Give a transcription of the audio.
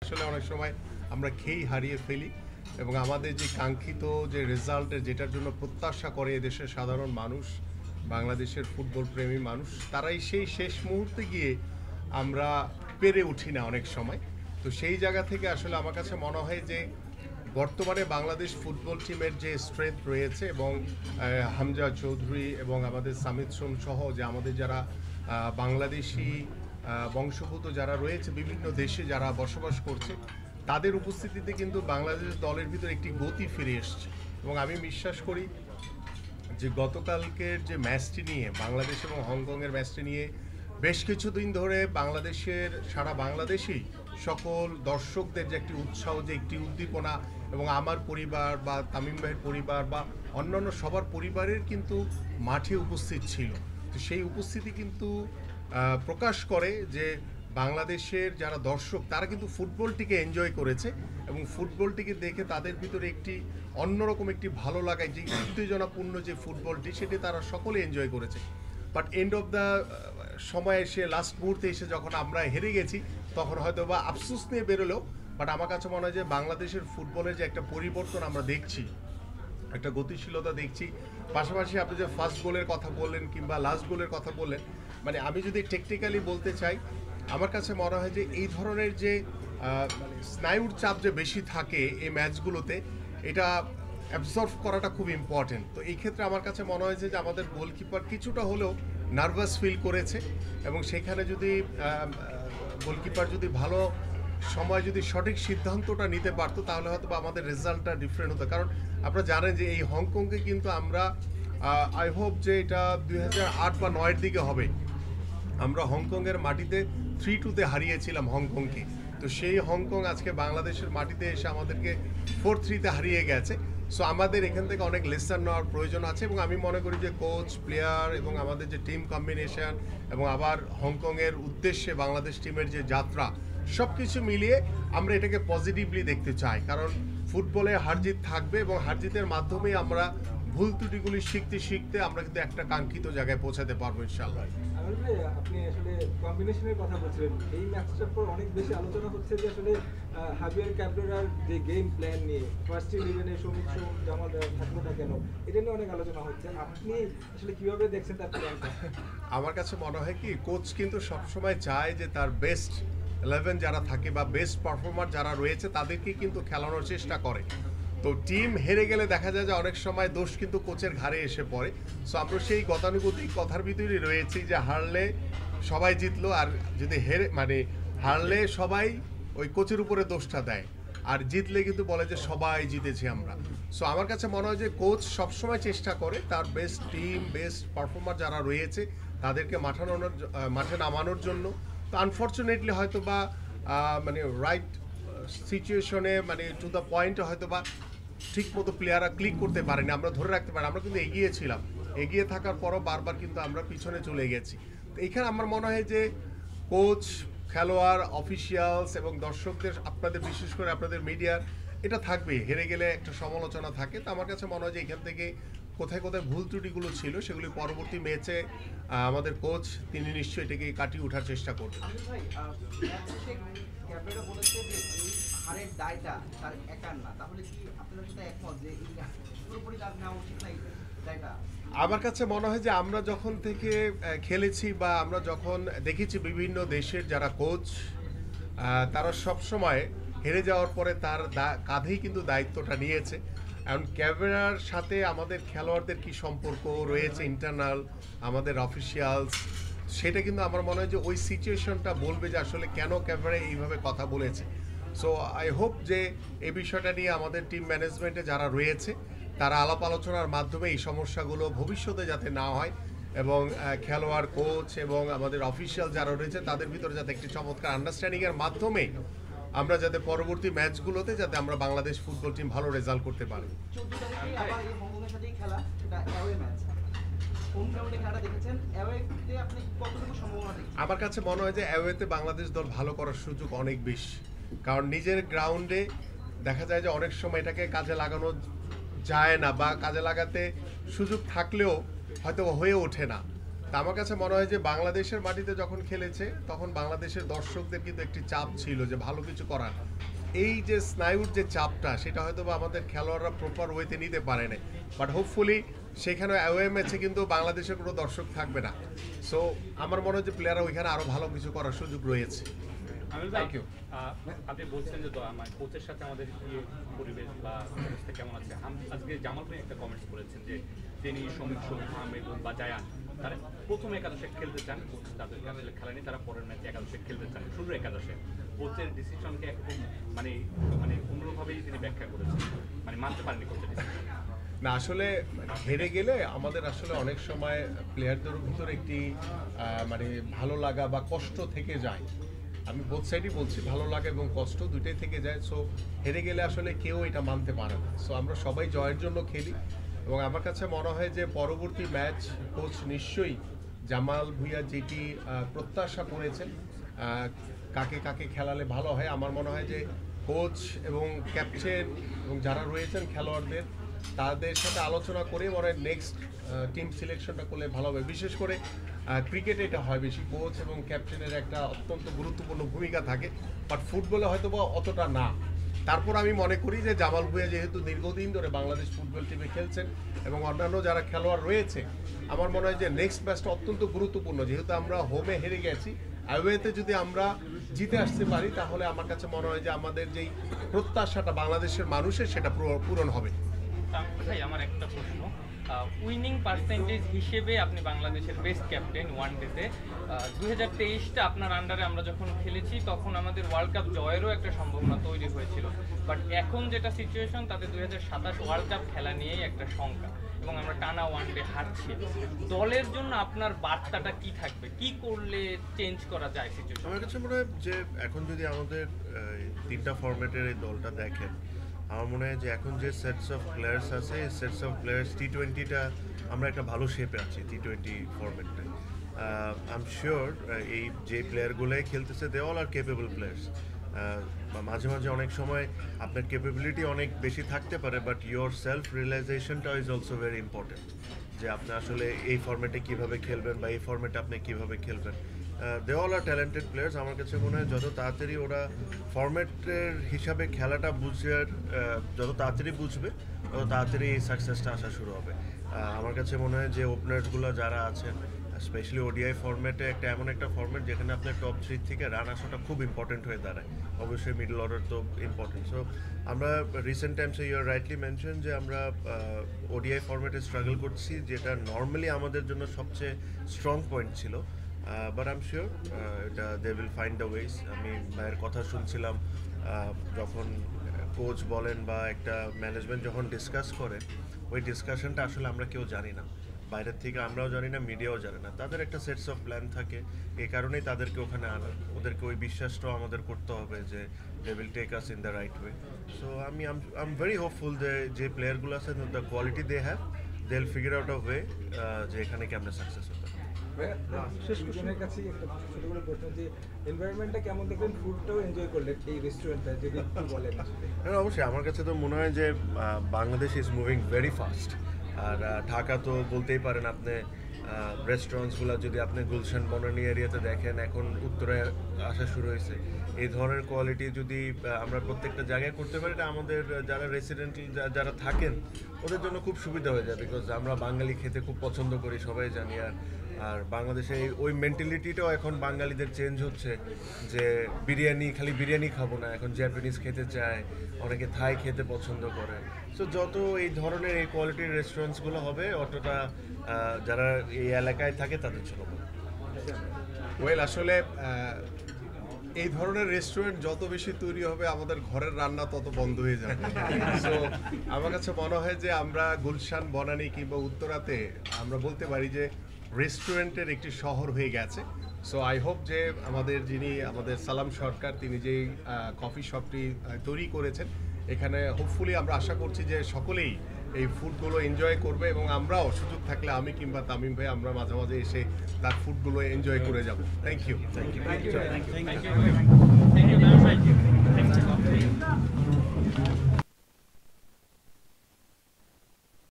আসলে অনেক সময় আমরা খেই হারিয়ে ফেলি এবং আমাদের যে কাঙ্ক্ষিত যে রেজাল্টের যেটার জন্য প্রত্যাশা করে এদেশের সাধারণ মানুষ, বাংলাদেশের ফুটবল প্রেমী মানুষ, তারাই সেই শেষ মুহূর্তে গিয়ে আমরা পেরে উঠি না অনেক সময়। তো সেই জায়গা থেকে আসলে আমার কাছে মনে হয় যে বর্তমানে বাংলাদেশ ফুটবল টিমের যে স্ট্রেংথ রয়েছে এবং হামজা চৌধুরী এবং আমাদের সামিদ সোম সহ যে আমাদের যারা বাংলাদেশি বংশোদ্ভূত যারা রয়েছে বিভিন্ন দেশে যারা বসবাস করছে, তাদের উপস্থিতিতে কিন্তু বাংলাদেশ দলের ভিতরে একটি গতি ফিরে এসছে। এবং আমি বিশ্বাস করি যে গতকালকের যে ম্যাচটি নিয়ে, বাংলাদেশ এবং হংকংয়ের ম্যাচটি নিয়ে বেশ কিছুদিন ধরে বাংলাদেশের সারা বাংলাদেশেই সকল দর্শকদের যে একটি উৎসাহ, যে একটি উদ্দীপনা, এবং আমার পরিবার বা তামিম ভাইয়ের পরিবার বা অন্যান্য সবার পরিবারের কিন্তু মাঠে উপস্থিত ছিল। তো সেই উপস্থিতি কিন্তু প্রকাশ করে যে বাংলাদেশের যারা দর্শক তারা কিন্তু ফুটবলটিকে এনজয় করেছে এবং ফুটবলটিকে দেখে তাদের ভিতরে একটি অন্যরকম একটি ভালো লাগায় যে উত্তেজনাপূর্ণ যে ফুটবলটি, সেটি তারা সকলে এনজয় করেছে। বাট এন্ড অফ দ্য সময় এসে, লাস্ট মুহূর্তে এসে যখন আমরা হেরে গেছি, তখন হয়তো বা আফসোস নিয়ে বেরোলেও, বাট আমার কাছে মনে হয় যে বাংলাদেশের ফুটবলের যে একটা পরিবর্তন আমরা দেখছি, একটা গতিশীলতা দেখছি। পাশাপাশি আপনি যে ফার্স্ট গোলের কথা বললেন কিংবা লাস্ট গোলের কথা বললেন, মানে আমি যদি টেকনিক্যালি বলতে চাই, আমার কাছে মনে হয় যে এই ধরনের যে মানে স্নায়ুর চাপ যে বেশি থাকে এই ম্যাচগুলোতে, এটা অ্যাবজর্ভ করাটা খুব ইম্পর্টেন্ট। তো এই ক্ষেত্রে আমার কাছে মনে হয়েছে যে আমাদের গোলকিপার কিছুটা হলেও নার্ভাস ফিল করেছে এবং সেখানে যদি গোলকিপার যদি ভালো সময় যদি সঠিক সিদ্ধান্তটা নিতে পারতো, তাহলে হয়তো আমাদের রেজাল্টটা ডিফারেন্ট হতো। কারণ আপনারা জানেন যে এই হংকংকে কিন্তু আমরা আই হোপ যে এটা 2008 বা 9-এর দিকে হবে, আমরা হংকংয়ের মাটিতে 3-2 হারিয়েছিলাম হংকংকে। তো সেই হংকং আজকে বাংলাদেশের মাটিতে এসে আমাদেরকে 4-3 হারিয়ে গেছে। সো আমাদের এখান থেকে অনেক লেসন নেওয়ার প্রয়োজন আছে এবং আমি মনে করি যে কোচ, প্লেয়ার এবং আমাদের যে টিম কম্বিনেশন এবং আবার হংকংয়ের উদ্দেশ্যে বাংলাদেশ টিমের যে যাত্রা, সব কিছু মিলিয়ে আমরা এটাকে পজিটিভলি দেখতে চাই। কারণ ফুটবলে হারজিত থাকবে এবং হারজিতের মাধ্যমেই আমরা ভুল ত্রুটিগুলি শিখতে শিখতে আমরা কিন্তু একটা কাঙ্ক্ষিত জায়গায় পৌঁছাতে পারবো ইনশাআল্লাহ। আপনি আসলে কম্বিনেশনের কথা বলছিলেন, এই ম্যাচটার পর অনেক বেশি আলোচনা হচ্ছে যে আসলে হাবিয়ার ক্যাবরেরার যে গেম প্ল্যান নিয়ে ফার্স্ট ইলেভেনে সৌমিক সোম, জামাল থাকলো না কেন, এটা নিয়ে অনেক আলোচনা হচ্ছে। আপনি আসলে কিভাবে দেখছেন তার প্ল্যানটা? আমার কাছে মনে হয় কি, কোচ কিন্তু সবসময় চায় যে তার বেস্ট 11 যারা থাকে বা বেস্ট পারফর্মার যারা রয়েছে তাদেরকে কিন্তু খেলানোর চেষ্টা করে। তো টিম হেরে গেলে দেখা যায় যে অনেক সময় দোষ কিন্তু কোচের ঘাড়ে এসে পড়ে। সো আমরা সেই গতানুগতিক কথার ভিতরেই রয়েছি যে হারলে সবাই জিতলো, আর যদি হারলে সবাই ওই কোচের উপরে দোষটা দেয়, আর জিতলে কিন্তু বলে যে সবাই জিতেছি আমরা। সো আমার কাছে মনে হয় যে কোচ সবসময় চেষ্টা করে তার বেস্ট টিম, বেস্ট পারফর্মার যারা রয়েছে তাদেরকে মাঠে নামানোর জন্য। তো আনফর্চুনেটলি হয়তো বা মানে রাইট সিচুয়েশনে, মানে টু দ্য পয়েন্টে হয়তো বা ঠিক মতো প্লেয়াররা ক্লিক করতে পারেনি, আমরা ধরে রাখতে পারি। আমরা কিন্তু এগিয়ে ছিলাম, এগিয়ে থাকার পরও বারবার কিন্তু আমরা পিছনে চলে গেছি। তো এইখানে আমার মনে হয় যে কোচ, খেলোয়াড়, অফিসিয়ালস এবং দর্শকদের, আপনাদের বিশেষ করে আপনাদের মিডিয়ার, এটা থাকবে। হেরে গেলে একটা সমালোচনা থাকে। তো আমার কাছে মনে হয় যে এখান থেকে কোথায় কোথায় ভুল ত্রুটিগুলো ছিল সেগুলি পরবর্তী ম্যাচে আমাদের কোচ তিনি নিশ্চয়ই এটাকে কাটিয়ে ওঠার চেষ্টা করবেন। হারের দায়টা তার একার না, তাহলে কি আপনাদের সাথে একমত যে পুরোপুরি তার নেওয়া উচিত না এই দায়টা? আমার কাছে মনে হয় যে আমরা যখন থেকে খেলেছি বা আমরা যখন দেখেছি বিভিন্ন দেশের যারা কোচ, তারা সব সময় হেরে যাওয়ার পরে তার কাঁধেই কিন্তু দায়িত্বটা নিয়েছে। এখন ক্যামেরার সাথে আমাদের খেলোয়াড়দের কি সম্পর্ক রয়েছে ইন্টারনাল, আমাদের অফিসিয়ালস, সেটা কিন্তু আমার মনে হয় যে ওই সিচুয়েশনটা বলবে যে আসলে কেন ক্যামেরায় এইভাবে কথা বলেছে। সো আই হোপ যে এই বিষয়টা নিয়ে আমাদের টিম ম্যানেজমেন্টে যারা রয়েছে তারা আলাপ আলোচনার মাধ্যমে এই সমস্যাগুলো ভবিষ্যতে যাতে না হয় এবং খেলোয়াড়, কোচ এবং আমাদের অফিসিয়াল যারা রয়েছে তাদের ভিতরে যাতে একটি চমৎকার আন্ডারস্ট্যান্ডিংয়ের মাধ্যমে আমরা যাতে পরবর্তী ম্যাচগুলোতে যাতে আমরা বাংলাদেশ ফুটবল টিম ভালো রেজাল্ট করতে পারি। আমার কাছে মনে হয় যে অ্যাওয়েতে বাংলাদেশ দল ভালো করার সুযোগ অনেক বেশি, কারণ নিজের গ্রাউন্ডে দেখা যায় যে অনেক সময় এটাকে কাজে লাগানো যায় না বা কাজে লাগাতে সুযোগ থাকলেও হয়তো হয়ে ওঠে না। তা আমার কাছে মনে হয় যে বাংলাদেশের মাটিতে যখন খেলেছে তখন বাংলাদেশের দর্শকদের কিন্তু একটি চাপ ছিল যে ভালো কিছু করার, এই যে স্নায়ুর যে চাপটা সেটা হয়তো বা আমাদের খেলোয়াড়রা প্রপার ওয়েতে নিতে পারে না, বাট হোপফুলি সেখানে অ্যাওয়ে ম্যাচে কিন্তু বাংলাদেশের কোনো দর্শক থাকবে না। সো আমার মনে হয় যে প্লেয়াররা ওইখানে আরও ভালো কিছু করার সুযোগ রয়েছে। আমির ভাই, আপনি বলছেন যে আমার কোচের সাথে আমাদের পরিবেশ বা অবস্থা কেমন আছে। আজকে জামাল ভাই একটা কমেন্টস করেছেন যে তিনি সমীক আহমেদ বা জায়ান তারা প্রথম একাদশে খেলতে চান, কোচ তাদেরকে আসলে খেলেনি, তারা পরের ম্যাচে একাদশে খেলতে চান, শুরু একাদশে। কোচের ডিসিশনকে একদম মানে মানে অন্যভাবেই তিনি ব্যাখ্যা করেছেন, মানে মানতে পারেনি কোচের ডিসিশন। না, আসলে হেরে গেলে আমাদের আসলে অনেক সময় প্লেয়ারদের ভিতরে একটি মানে ভালো লাগা বা কষ্ট থেকে যায়। আমি বোথ সাইডই বলছি, ভালো লাগা এবং কষ্ট দুইটাই থেকে যায়। সো হেরে গেলে আসলে কেউ এটা মানতে পারে না। সো আমরা সবাই জয়ের জন্য খেলি এবং আমার কাছে মনে হয় যে পরবর্তী ম্যাচ কোচ নিশ্চয়ই জামাল ভুঁইয়া যেটি প্রত্যাশা করেছেন কাকে কাকে খেলালে ভালো হয়, আমার মনে হয় যে কোচ এবং ক্যাপ্টেন এবং যারা রয়েছেন খেলোয়াড়দের তাদের সাথে আলোচনা করে পরে নেক্সট টিম সিলেকশনটা করলে ভালো হবে। বিশেষ করে ক্রিকেটে এটা হয় বেশি, কোচ এবং ক্যাপ্টেনের একটা অত্যন্ত গুরুত্বপূর্ণ ভূমিকা থাকে, বাট ফুটবলে হয়তো বা অতটা না। তারপর আমি মনে করি যে জামাল ভুঁইয়া যেহেতু দীর্ঘদিন ধরে বাংলাদেশ ফুটবল টিমে খেলছেন এবং অন্যান্য যারা খেলোয়াড় রয়েছে, আমার মনে হয় যে নেক্সট ম্যাচটা অত্যন্ত গুরুত্বপূর্ণ। যেহেতু আমরা হোমে হেরে গেছি, অ্যাওয়েতে যদি আমরা জিতে আসতে পারি তাহলে আমার কাছে মনে হয় যে আমাদের যেই প্রত্যাশাটা বাংলাদেশের মানুষের সেটা পূরণ হবে। ভাই, আমার একটা প্রশ্ন, উইনিং পার্সেন্টেজ হিসেবে আপনি বাংলাদেশের বেস্ট ক্যাপ্টেন ওয়ান ডেতে। 2023টা আপনার আন্ডারে আমরা যখন খেলেছি তখন আমাদের ওয়ার্ল্ড কাপ জয়েরও একটা সম্ভাবনা তৈরি হয়েছিল, বাট এখন যেটা সিচুয়েশন তাতে 2027 ওয়ার্ল্ড কাপ খেলা নিয়েই একটা শঙ্কা এবং আমরা টানা ওয়ান ডে হারছি। দলের জন্য আপনার বার্তাটা কি থাকবে, কি করলে চেঞ্জ করা যায় সিচুয়েশন? আমার কাছে মনে হয় যে এখন যদি আমাদের তিনটা ফরম্যাটের এই দলটা দেখেন, আমার মনে হয় যে এখন যে সেটস অফ প্লেয়ার্স আছে, এই সেটস অফ প্লেয়ার্স টি-20টা আমরা একটা ভালো শেপে আছি টি-20 ফরম্যাটটায়। আই এম শিওর এই যে প্লেয়ারগুলোই খেলতেছে they all are capable players. মাঝে মাঝে অনেক সময় আপনার ক্যাপাবিলিটি অনেক বেশি থাকতে পারে, বাট ইয়োর সেলফ রিয়েলাইজেশনটা ইজ অলসো ভেরি ইম্পর্টেন্ট, যে আপনি আসলে এই ফরম্যাটে কীভাবে খেলবেন বা এই ফরম্যাটে আপনি কীভাবে খেলবেন। They all are talented players. আমার কাছে মনে হয় যত তাড়াতাড়ি ওরা ফরম্যাটের হিসাবে খেলাটা যত তাড়াতাড়ি বুঝবে তত তাড়াতাড়ি এই সাকসেসটা আসা শুরু হবে। আমার কাছে মনে হয় যে ওপেনার্সগুলো যারা আছেন, স্পেশালি ওডিআই ফরম্যাটে এমন একটা ফরম্যাট যেখানে আপনার টপ 3 থেকে রান আসাটা খুব ইম্পর্টেন্ট হয়ে দাঁড়ায়। অবশ্যই মিডল অর্ডার তো ইম্পর্টেন্ট। সো আমরা রিসেন্ট টাইমসে ইউ আর রাইটলি মেনশন যে আমরা ওডিআই ফরম্যাটে স্ট্রাগল করছি, যেটা নর্মালি আমাদের জন্য সবচেয়ে স্ট্রং পয়েন্ট ছিল। বাট আই এম শিওর এটা they will find the ways. আমি ভাইয়ের কথা শুনছিলাম, যখন কোচ বলেন বা একটা ম্যানেজমেন্ট যখন ডিসকাস করে, ওই ডিসকাশনটা আসলে আমরা কেউ জানি না, বাইরের থেকে আমরাও জানি না, মিডিয়াও জানে না। তাদের একটা সেটস অফ প্ল্যান থাকে, এই কারণেই তাদেরকে ওখানে আনা। ওদেরকে ওই বিশ্বাসটাও আমাদের করতে হবে যে they will take us in the right way. So I am very hopeful যে প্লেয়ারগুলো আছে, the quality they have, they will figure out a way যে এখানে কেমন সাকসেস হবে। শেষ কোশ্চেনের কাছে একটা ছোট করে প্রশ্ন, যে এনভায়রনমেন্টটা কেমন দেখলেন, ফুডটাও এনজয় করলেন এই রেস্টুরেন্টটা, যদি একটু বলেন আসলে। হ্যাঁ, অবশ্যই। আমার কাছে তো মনে হয় যে Bangladesh is moving very fast. আর ঢাকা তো বলতেই পারেন আপনি, রেস্টুরেন্টসগুলো যদি আপনি গুলশান বনানী এরিয়াতে দেখেন, এখন উত্তরে আসা শুরু হয়েছে। এই ধরনের কোয়ালিটি যদি আমরা প্রত্যেকটা জায়গায় করতে পারি, এটা আমাদের যারা রেসিডেন্ট যারা থাকেন ওদের জন্য খুব সুবিধা হয়ে যায়। বিকজ আমরা বাঙালি খেতে খুব পছন্দ করি, সবাই জানি। আর বাংলাদেশে ওই মেন্টালিটিটাও এখন বাঙালিদের চেঞ্জ হচ্ছে, যে খালি বিরিয়ানি খাবো না, এখন জ্যাপানিজ খেতে চায়, অনেকে থাই খেতে পছন্দ করে। সো যত এই ধরনের এই কোয়ালিটির রেস্টুরেন্টসগুলো হবে, অতটা যারা এই এলাকায় থাকে তাদের জন্য। ওয়েল, আসলে এই ধরনের রেস্টুরেন্ট যত বেশি তৈরি হবে, আমাদের ঘরের রান্না তত বন্ধ হয়ে যাবে। সো আমার কাছে মনে হয় যে আমরা গুলশান বনানী কিংবা উত্তরাতে আমরা বলতে পারি যে রেস্টুরেন্টের একটি শহর হয়ে গেছে। সো আই হোপ যে আমাদের সালাম সরকার, তিনি যেই কফি শপটি তৈরি করেছেন, এখানে হোপফুলি আমরা আশা করছি যে সকলেই এই ফুডগুলো এনজয় করবে এবং আমরাও সুযোগ থাকলে আমি কিংবা তামিম ভাই আমরা মাঝে মাঝে এসে তার ফুডগুলো এনজয় করে যাব। Thank you. Thank you.